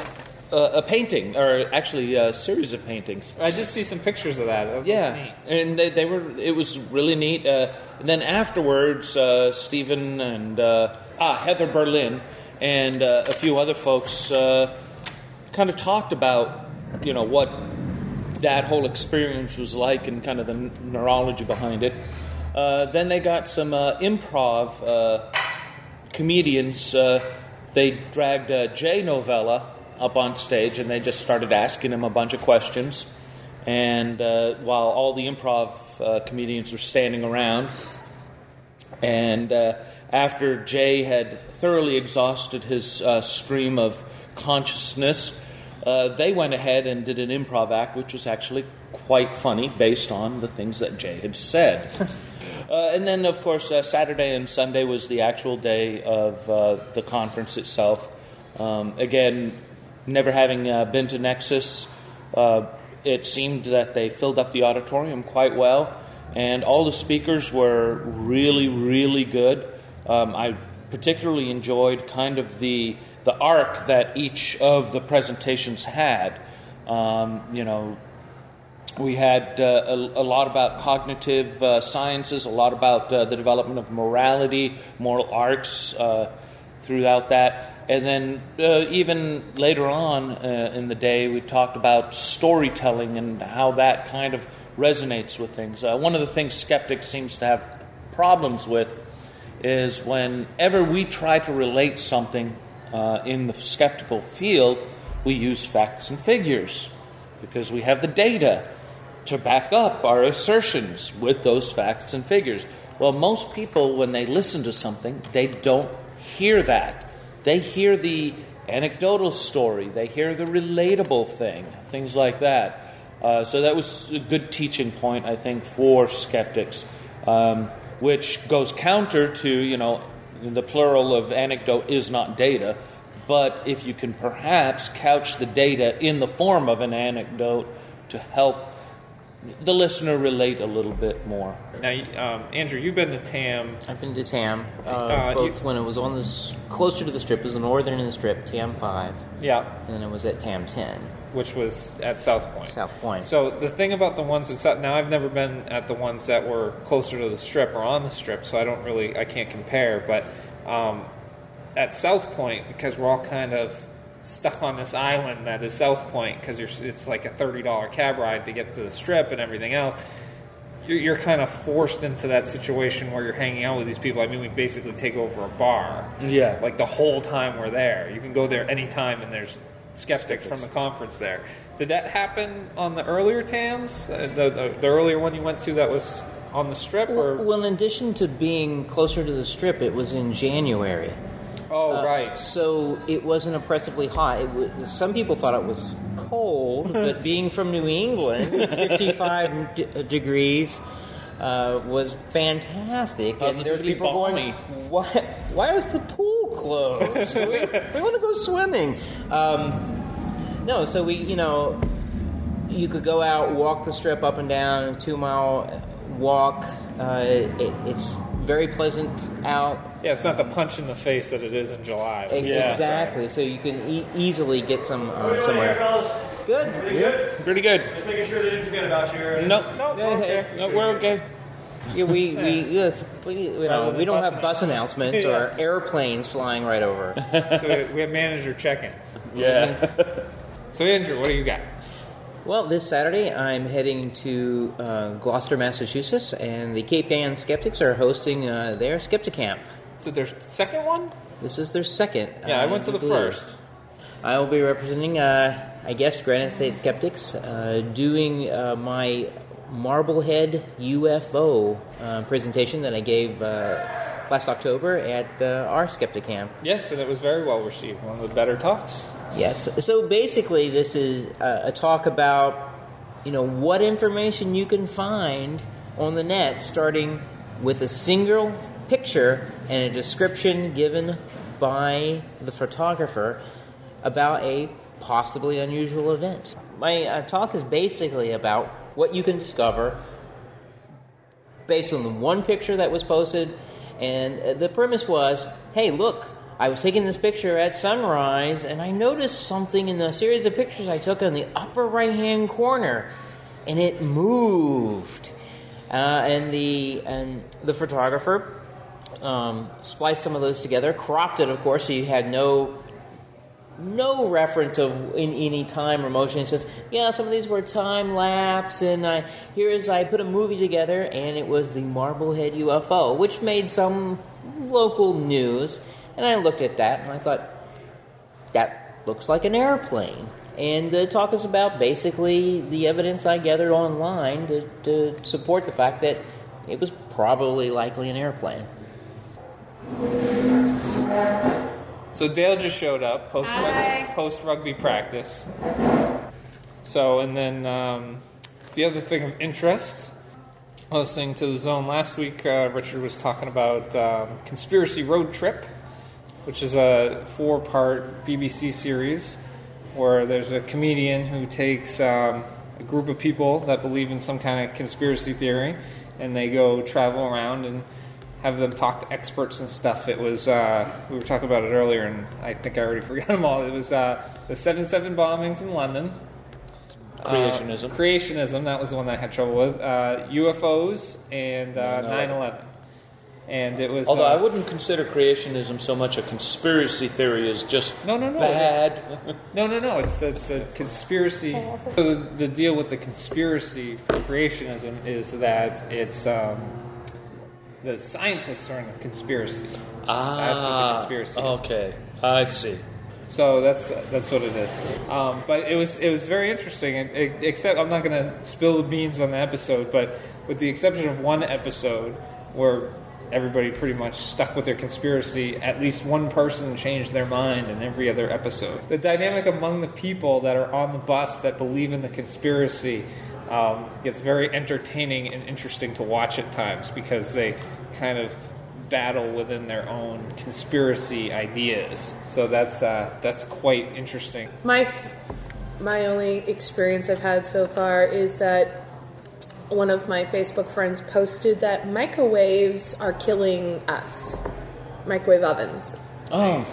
a painting, or actually a series of paintings. I did see some pictures of that. That was neat. And they were. It was really neat. And then afterwards, Stephen and Heather Berlin and a few other folks kind of talked about, what that whole experience was like and kind of the neurology behind it. Then they got some improv comedians. They dragged Jay Novella up on stage, and they just started asking him a bunch of questions. And while all the improv comedians were standing around, and after Jay had thoroughly exhausted his stream of consciousness, they went ahead and did an improv act, which was actually quite funny based on the things that Jay had said. And then, of course, Saturday and Sunday was the actual day of the conference itself. Again, never having been to NEXUS, it seemed that they filled up the auditorium quite well, and all the speakers were really, really good. I particularly enjoyed kind of the arc that each of the presentations had. We had a lot about cognitive sciences, a lot about the development of morality, moral arcs throughout that. And then even later on in the day, we talked about storytelling and how that kind of resonates with things. One of the things skeptics seems to have problems with is whenever we try to relate something in the skeptical field, we use facts and figures because we have the data to back up our assertions with those facts and figures. Well, most people, when they listen to something, they don't hear that. They hear the anecdotal story. They hear the relatable thing, things like that. So that was a good teaching point, I think, for skeptics, which goes counter to, the plural of anecdote is not data. But if you can perhaps couch the data in the form of an anecdote to help the listener relate a little bit more. Now, Andrew, you've been to TAM. I've been to TAM, both when it was on closer to the Strip. It was the northern in the Strip, TAM 5. Yeah. And then it was at TAM 10. Which was at South Point. South Point. So the thing about the ones that... Now, I've never been at the ones that were closer to the Strip or on the Strip, so I can't compare, but at South Point, because we're all kind of stuck on this island that is South Point, because it's like a $30 cab ride to get to the Strip and everything else. You're kind of forced into that situation where you're hanging out with these people. I mean, we basically take over a bar. Yeah. Like the whole time we're there. You can go there anytime and there's skeptics from the conference there. Did that happen on the earlier TAMs? The earlier one you went to that was on the Strip? Or? Well, in addition to being closer to the Strip, it was in January. Oh, right. So it wasn't oppressively hot. Some people thought it was cold, but being from New England, 55 degrees was fantastic. And there were people going, why was the pool closed? we want to go swimming. No, so you could go out, walk the Strip up and down, a 2-mile walk. It's very pleasant out. Yeah, it's not the punch in the face that it is in July. Exactly. So you can easily get some somewhere. Good. Good. Pretty good. Just making sure they didn't forget about you. No, we're okay. Yeah, we don't have bus announcements or airplanes flying right over. So we have manager check-ins. Yeah. So Andrew, what do you got? Well, this Saturday I'm heading to Gloucester, Massachusetts, and the Cape Ann Skeptics are hosting their Skeptic Camp. Is it their second one? This is their second. Yeah, I went to the first. I will be representing, Granite State Skeptics, doing my Marblehead Ufo presentation that I gave last October at our Skeptic Camp. Yes, and it was very well received. One of the better talks. Yes. So basically, this is a talk about, what information you can find on the net, starting with a single picture and a description given by the photographer about a possibly unusual event. My talk is basically about what you can discover based on the one picture that was posted, and the premise was, hey, look, I was taking this picture at sunrise, and I noticed something in the series of pictures I took in the upper right-hand corner, and it moved. And the photographer spliced some of those together, cropped it, of course, so you had no reference of in any time or motion. It says, yeah, some of these were time lapse, and I put a movie together, and it was the Marblehead UFO, which made some local news. And I looked at that, and I thought, that looks like an airplane. And the talk is about basically the evidence I gathered online to support the fact that it was probably likely an airplane. So Dale just showed up post rugby practice. So, and then the other thing of interest, listening to the Zone last week, Richard was talking about Conspiracy Road Trip, which is a 4-part BBC series where there's a comedian who takes a group of people that believe in some kind of conspiracy theory, and they go travel around and have them talk to experts and stuff. It was, we were talking about it earlier, and I think I already forgot them all. It was the 7/7 bombings in London. Creationism, that was the one that I had trouble with. UFOs and 9/11. And it was. Although I wouldn't consider creationism so much a conspiracy theory as just bad. No. It's a conspiracy. So the deal with the conspiracy for creationism is that it's the scientists are in a conspiracy. That's what the conspiracy is. Okay, I see. So that's what it is. But it was very interesting. Except I'm not going to spill the beans on the episode, but with the exception of one episode where everybody pretty much stuck with their conspiracy, at least one person changed their mind in every other episode. The dynamic among the people that are on the bus that believe in the conspiracy gets very entertaining and interesting to watch at times, because they kind of battle within their own conspiracy ideas. So that's quite interesting. My only experience I've had so far is that one of my Facebook friends posted that microwaves are killing us. Microwave ovens. Oh.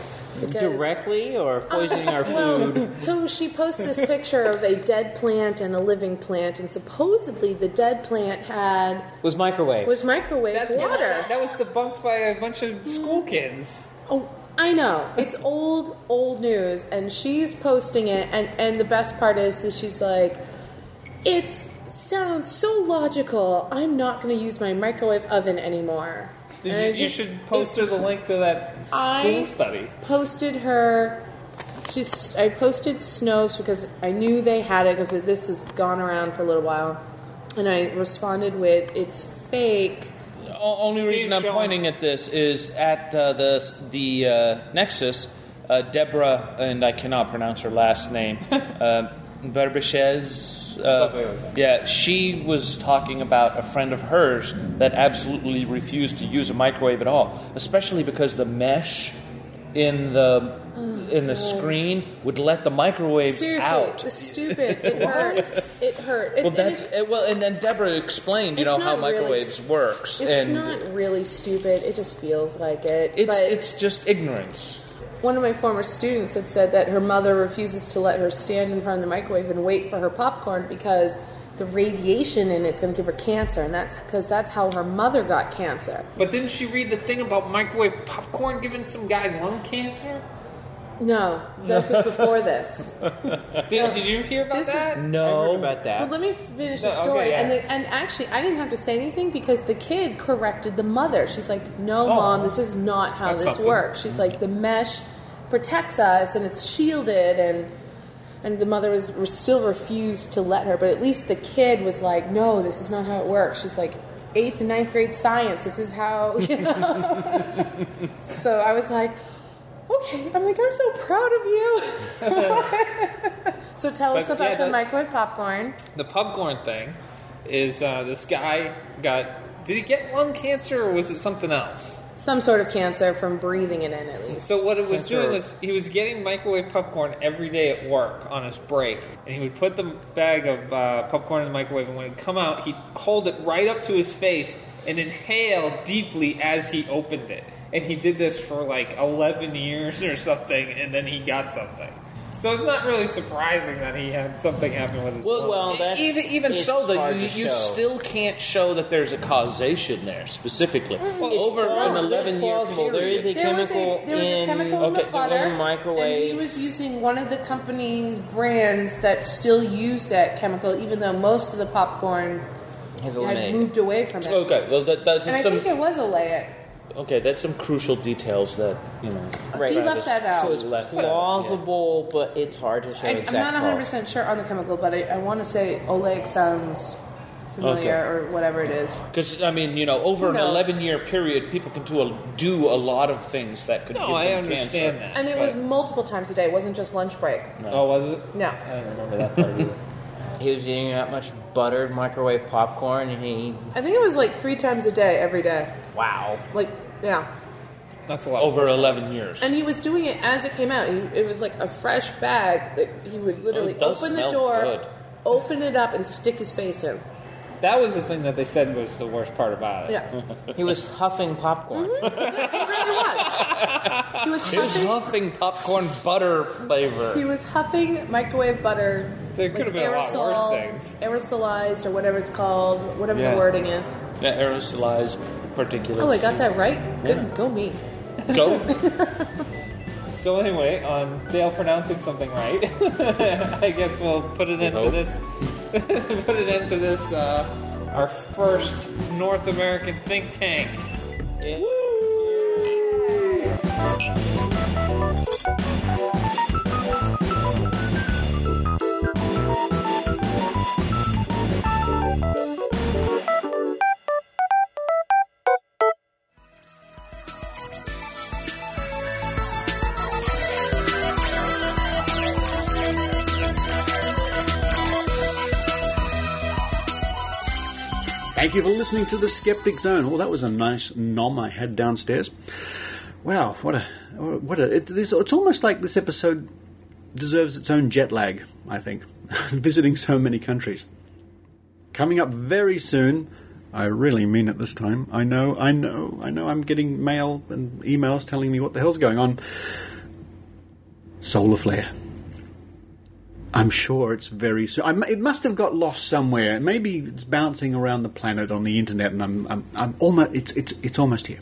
Directly or poisoning our food? Well, so she posts this picture of a dead plant and a living plant, and supposedly the dead plant was microwave water. That was debunked by a bunch of school kids. Oh, I know. It's old news, and she's posting it, and the best part is she's like, it sounds so logical, I'm not going to use my microwave oven anymore. You should post her the link to that school study. I posted Snopes because I knew they had it, because this has gone around for a little while, and I responded with, it's fake. The only reason I'm pointing at this is at the Nexus, Deborah, and I cannot pronounce her last name, Berbichez. She was talking about a friend of hers that absolutely refused to use a microwave at all, especially because the mesh in the screen would let the microwaves out. Seriously, it's stupid. It hurts. It hurt. And then Deborah explained, how microwaves works. It's not really stupid. It just feels like it. It's just ignorance. One of my former students had said that her mother refuses to let her stand in front of the microwave and wait for her popcorn because the radiation in it's going to give her cancer, and that's how her mother got cancer. But didn't she read the thing about microwave popcorn giving some guy lung cancer? No, this was before this. Did you hear about that? No. I heard about that. Well, let me finish the story. Okay, and actually, I didn't have to say anything because the kid corrected the mother. She's like, no, Mom, this is not how this works. She's like, the mesh protects us, and it's shielded, and the mother was still refused to let her. But at least the kid was like, no, this is not how it works. She's like, 8th and 9th grade science, this is how, So I was like, okay, I'm so proud of you. So tell us about the microwave popcorn. The popcorn thing is this guy did he get lung cancer or was it something else? Some sort of cancer from breathing it in, at least. So what it was doing was he was getting microwave popcorn every day at work on his break. And he would put the bag of popcorn in the microwave, and when it would come out, he'd hold it right up to his face and inhale deeply as he opened it. And he did this for 11 years or something, and then he got something. So it's not really surprising that he had something happen with his lung. Well, even so, you still can't show that there's a causation there specifically. Over an 11-year period, there was a chemical in the butter, microwave, and he was using one of the company's brands that still use that chemical, even though most of the popcorn had moved away from it. Okay, well, that's and I think it was oleic. Okay, that's some crucial details that, Right. He left that out. So it's plausible, but it's hard to show exact I'm not 100% sure on the chemical, but I want to say oleic sounds familiar or whatever it is. Because, over an 11-year period, people can do a lot of things that could give them cancer. I understand that. And it was multiple times a day. It wasn't just lunch break. No. Oh, was it? No. I don't remember that part either. He was eating that much buttered microwave popcorn, and I think it was 3 times a day, every day. Wow. Yeah. That's a lot. Over 11 years. And he was doing it as it came out. It was like a fresh bag that he would literally open the door, open it up, and stick his face in. That was the thing that they said was the worst part about it. Yeah. He was huffing popcorn. Mm-hmm. It really was. He was huffing popcorn butter flavor. He was huffing microwave butter. There could have been a lot worse things. Aerosolized or whatever it's called, whatever the wording is. Yeah, aerosolized particulates. Oh, I got that right? Good. Yeah. Go me. Go. So anyway, on Dale pronouncing something right, I guess we'll put it into this. Put it into this. Our first North American think tank. Yeah. Thank you for listening to the Skeptic Zone. Oh, that was a nice nom I had downstairs. Wow, it's almost like this episode deserves its own jet lag, I think, visiting so many countries. Coming up very soon, I really mean it this time. I know, I'm getting mail and emails telling me what the hell's going on. Solar flare. I'm sure it's very soon. It must have got lost somewhere. Maybe it's bouncing around the planet on the internet, and I'm almost. It's almost here.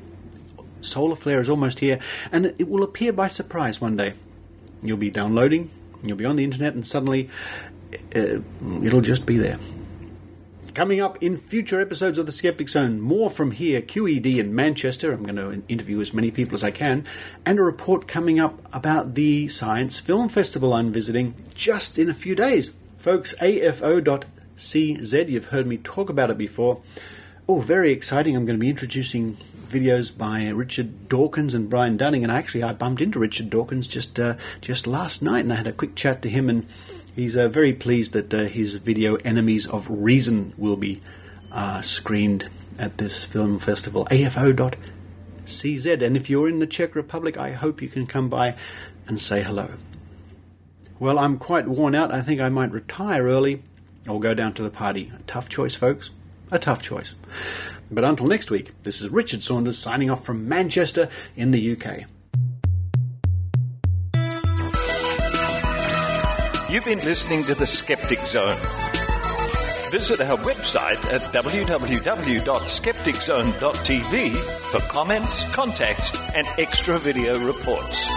solar flare is almost here, and it will appear by surprise one day. You'll be downloading, you'll be on the internet, and suddenly it'll just be there. Coming up in future episodes of the Skeptic Zone, more from here, QED in Manchester. I'm going to interview as many people as I can, and a report coming up about the Science Film Festival I'm visiting just in a few days. Folks, AFO.CZ, you've heard me talk about it before. Oh, very exciting. I'm going to be introducing videos by Richard Dawkins and Brian Dunning, and I bumped into Richard Dawkins just last night, and I had a quick chat to him, and he's very pleased that his video Enemies of Reason will be screened at this film festival, AFO.CZ. And if you're in the Czech Republic, I hope you can come by and say hello. Well, I'm quite worn out. I think I might retire early or go down to the party. A tough choice, folks. A tough choice. But until next week, this is Richard Saunders signing off from Manchester in the UK. You've been listening to the Skeptic Zone. Visit our website at www.skepticzone.tv for comments, contacts, and extra video reports.